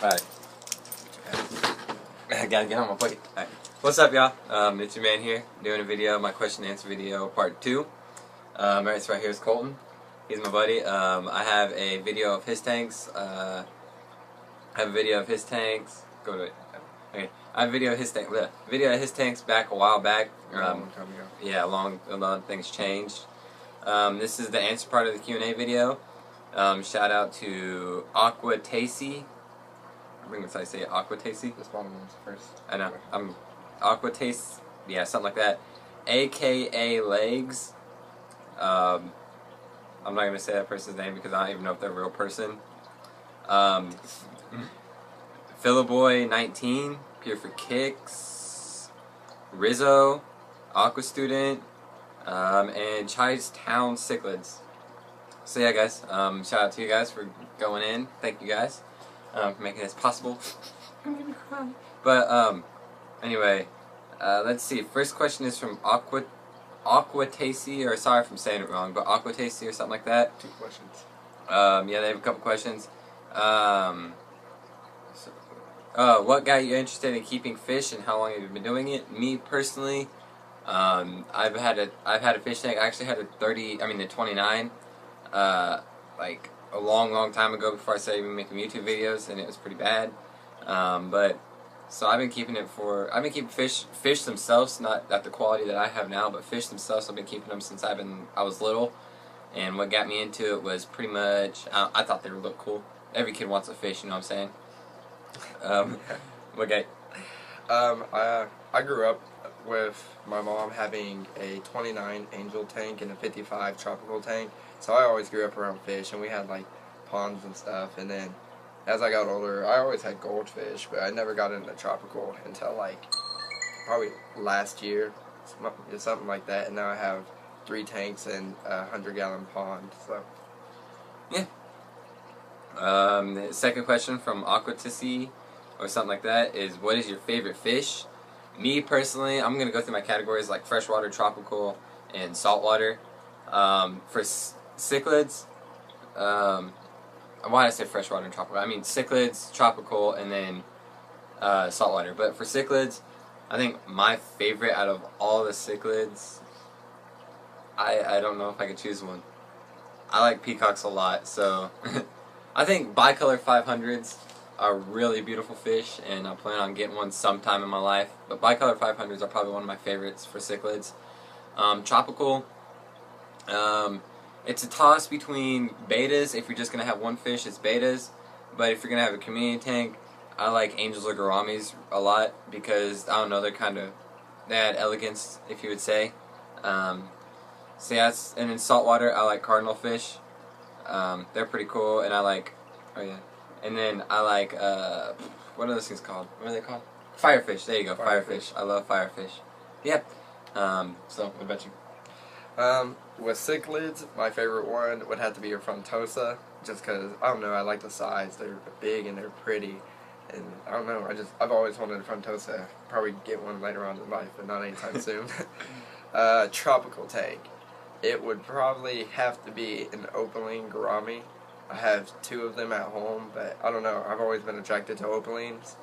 Alright. I gotta get on my plate. Alright. What's up, y'all? It's your man here, doing a video, my question and answer video, part 2. Right, so right here is Colton. He's my buddy. I have a video of his tanks. Go to it. Okay. I have a video of his tank. Video of his tanks back a while back. A long time ago. Yeah, a lot of things changed. This is the answer part of the Q&A video. Shout out to Aqua Tacy. I think that's how I say it, Aqua Tacy. This bottom one's first. I know. I'm Aqua Tacy. Yeah, something like that. AKA Legs. I'm not gonna say that person's name because I don't even know if they're a real person. Philoboy 19, Pure for Kicks, Rizzo, Aqua Student, and Chai's Town Cichlids. So yeah, guys, shout out to you guys for going in. Thank you guys for making this possible. I'm gonna cry. But anyway, let's see. First question is from Aqua Tacy, or sorry if I'm saying it wrong, but Aqua Tacy or something like that. 2 questions. Yeah, they have a couple questions. What got you interested in keeping fish, and how long have you been doing it? Me personally, I've had a fish tank. I actually had a 29, like a long time ago before I started even making YouTube videos, and it was pretty bad. But so I've been keeping fish themselves, not at the quality that I have now, but fish themselves. I've been keeping them since I was little. And what got me into it was pretty much I thought they would look cool. Every kid wants a fish, you know what I'm saying? Okay. I grew up with my mom having a 29 Angel tank and a 55 Tropical tank, so I always grew up around fish, and we had like ponds and stuff. And then as I got older, I always had goldfish, but I never got into Tropical until like probably last year, something like that. And now I have 3 tanks and a 100-gallon pond. So yeah. The second question from Aqua Tacy or something like that is, what is your favorite fish? Me personally, I'm gonna go through my categories like freshwater, tropical, and saltwater. For cichlids, why did I say freshwater and tropical? I mean cichlids, tropical, and then saltwater. But for cichlids, I think my favorite out of all the cichlids, I don't know if I could choose one. I like peacocks a lot, so I think bicolor 500s are really beautiful fish, and I plan on getting one sometime in my life. But bicolor 500s are probably one of my favorites for cichlids. Tropical, it's a toss between betas. If you're just going to have one fish, it's betas. But if you're going to have a community tank, I like angels or gouramis a lot because, I don't know, they add elegance, if you would say. So yeah, and in saltwater, I like cardinal fish. They're pretty cool, and I like, and then I like, what are those things called? What are they called? Firefish. There you go, firefish. I love firefish. Yep. So, what about you? With cichlids, my favorite one would have to be a frontosa, just because, I don't know, I like the size. They're big and they're pretty, and I don't know, I've always wanted a frontosa. Probably get one later on in life, but not anytime soon. Tropical tank. It would probably have to be an opaline gourami. I have 2 of them at home, but I don't know, I've always been attracted to opalines.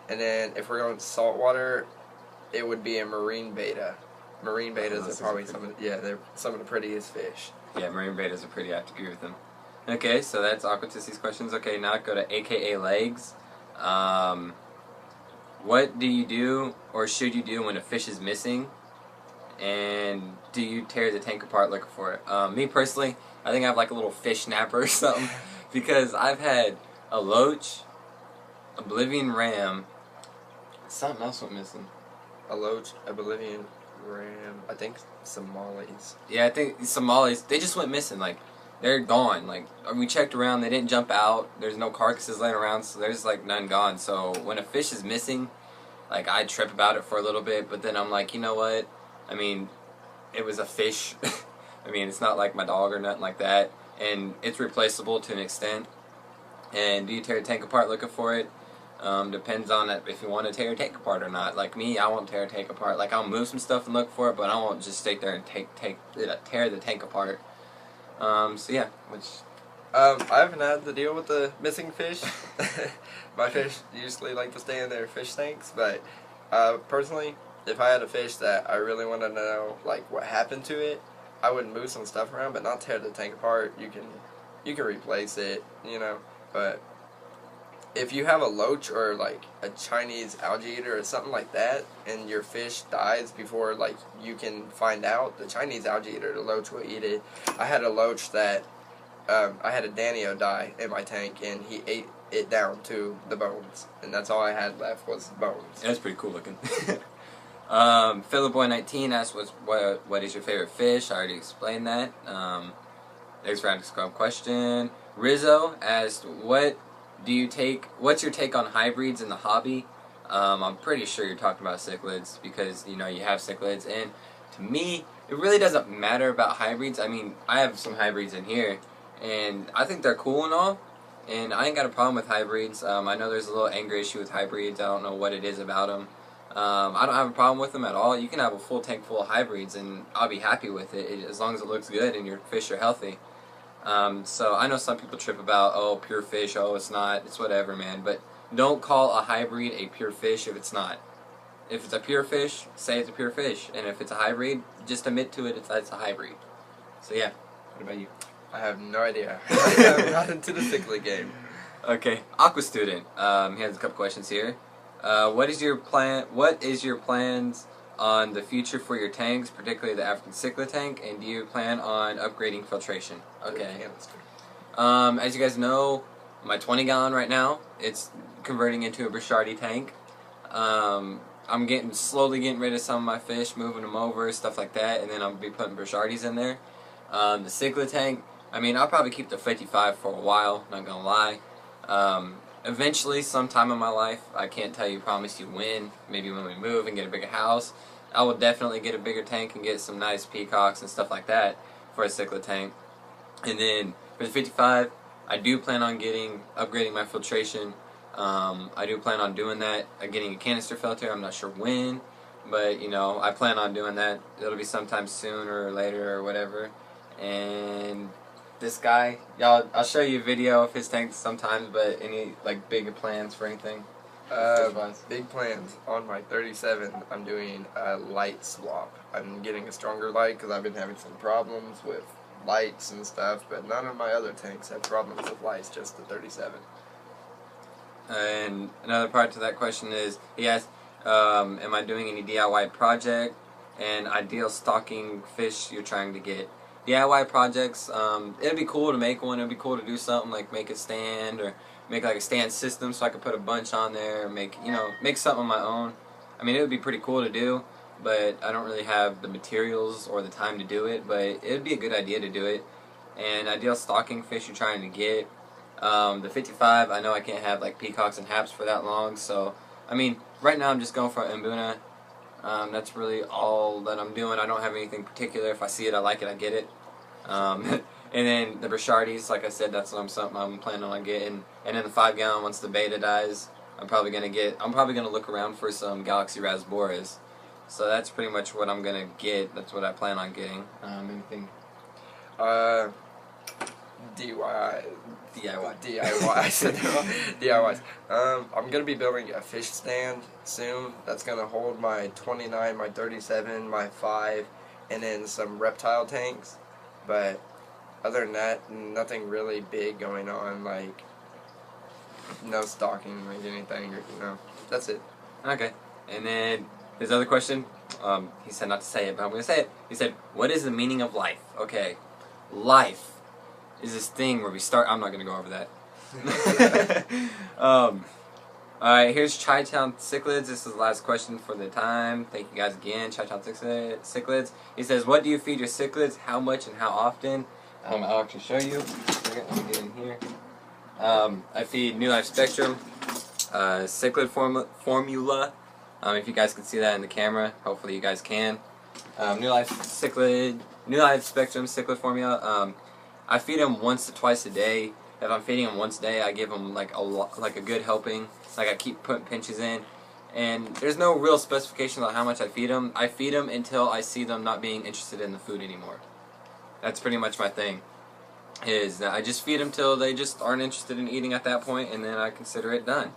And then if we're going saltwater, it would be a marine beta. Marine betas are probably they're some of the prettiest fish. Yeah, marine betas are pretty. I have to agree with them. Okay, so that's Aqua Tacy's questions. Okay, now go to AKA Legs. What do you do, or should you do, when a fish is missing? And do you tear the tank apart looking for it? Me personally, I think I have like a little fish snapper or something, because I've had a loach, a Bolivian ram, something else went missing. A loach, a Bolivian ram, I think Somalis. Yeah, I think Somalis, they just went missing. Like, they're gone. Like, we checked around, they didn't jump out. There's no carcasses laying around, so there's like none gone. So when a fish is missing, like, I trip about it for a little bit, but then I'm like, you know what? I mean, it was a fish. I mean, it's not like my dog or nothing like that. And it's replaceable to an extent. And do you tear a tank apart looking for it? Depends on it, if you want to tear a tank apart or not. Like me, I won't tear a tank apart. Like, I'll move some stuff and look for it, but I won't just stay there and tear the tank apart. So yeah, which I haven't had to deal with the missing fish. My fish usually like to stay in their fish tanks, but personally, if I had a fish that I really want to know like what happened to it, I would move some stuff around, but not tear the tank apart. You can replace it, you know. But if you have a loach or like a Chinese algae eater or something like that, and your fish dies before like you can find out, the Chinese algae eater, the loach will eat it. I had a loach that I had a Danio die in my tank, and he ate it down to the bones, and that's all I had left was bones. That's pretty cool looking. Philipboy19 asked, what is your favorite fish? I already explained that. Thanks for asking a question. Rizzo asked, what's your take on hybrids in the hobby? I'm pretty sure you're talking about cichlids because, you know, you have cichlids, and to me, it really doesn't matter about hybrids. I mean, I have some hybrids in here, and I think they're cool and all, and I ain't got a problem with hybrids. I know there's a little anger issue with hybrids. I don't know what it is about them. I don't have a problem with them at all. You can have a full tank full of hybrids, and I'll be happy with it as long as it looks good and your fish are healthy. So I know some people trip about, oh, pure fish, oh, it's not, it's whatever, man. But don't call a hybrid a pure fish if it's not. If it's a pure fish, say it's a pure fish. And if it's a hybrid, just admit to it it's a hybrid. So yeah, what about you? I have no idea. I'm not into the cichlid game. Okay, Aqua Student. He has a couple questions here. What is your plans on the future for your tanks, particularly the African cichlid tank, and do you plan on upgrading filtration? Okay. As you guys know, my 20-gallon right now, it's converting into a Brichardi tank. I'm slowly getting rid of some of my fish, moving them over, stuff like that, and then I'll be putting Brichardis in there. The cichlid tank, I mean, I'll probably keep the 55 for a while, not gonna lie. Eventually, sometime in my life, I can't tell you, promise you when, maybe when we move and get a bigger house, I will definitely get a bigger tank and get some nice peacocks and stuff like that for a cichlid tank. And then for the 55, I do plan on upgrading my filtration. I do plan on doing that, getting a canister filter. I'm not sure when, but you know, I plan on doing that. It'll be sometime soon or later or whatever. And this guy, I'll show you a video of his tank sometimes, but any like big plans for anything? Big plans. On my 37, I'm doing a light swap. I'm getting a stronger light because I've been having some problems with lights and stuff, but none of my other tanks have problems with lights, just the 37. And another part to that question is, he asked, am I doing any DIY project and ideal stocking fish you're trying to get? DIY projects, it'd be cool to make one. It'd be cool to do something like make a stand or make like a stand system so I could put a bunch on there, make something on my own. I mean, it would be pretty cool to do, but I don't really have the materials or the time to do it, but it would be a good idea to do it. And ideal stocking fish you're trying to get, the 55, I know I can't have like peacocks and haps for that long, so I mean, right now I'm just going for Mbuna. That's really all that I'm doing. I don't have anything particular. If I see it, I like it, I get it. And then the Brichardis, like I said, that's something I'm planning on getting. And then the 5-gallon, once the beta dies, I'm probably gonna look around for some Galaxy Rasboras. So that's pretty much what I'm gonna get. That's what I plan on getting. Anything? I said DIYs. I'm gonna be building a fish stand soon. That's gonna hold my 29, my 37, my 5, and then some reptile tanks. But other than that, nothing really big going on. Like no stocking, like anything. That's it. Okay. And then his other question. He said not to say it, but I'm gonna say it. He said, "What is the meaning of life?" Okay, life is this thing where we start. I'm not gonna go over that. Alright, here's Chi-Town Cichlids. This is the last question for the time. Thank you guys again, Chi-Town Cichlids. He says, what do you feed your cichlids? How much and how often? I'll actually show you. Let me get in here. I feed New Life Spectrum, cichlid formula. If you guys can see that in the camera, hopefully you guys can. New Life Spectrum cichlid formula. I feed them once to twice a day. If I'm feeding them once a day, I give them like a good helping. Like I keep putting pinches in, and there's no real specifications on how much I feed them. I feed them until I see them not being interested in the food anymore. That's pretty much my thing. is I just feed them till they just aren't interested in eating at that point, and then I consider it done.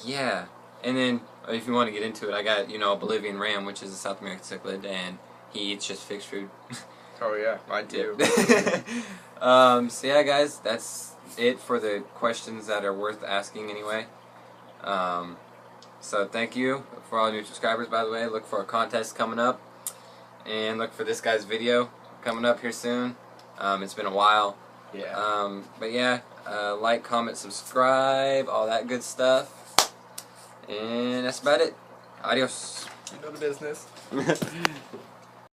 Yeah, and then if you want to get into it, I got a Bolivian ram, which is a South American cichlid, and he eats just fixed food. Oh yeah, mine too. So yeah, guys, that's it for the questions that are worth asking anyway. So thank you for all new subscribers, by the way. Look for a contest coming up, and look for this guy's video coming up here soon. It's been a while. Yeah. But yeah, like, comment, subscribe, all that good stuff. And that's about it. Adios. You know the business.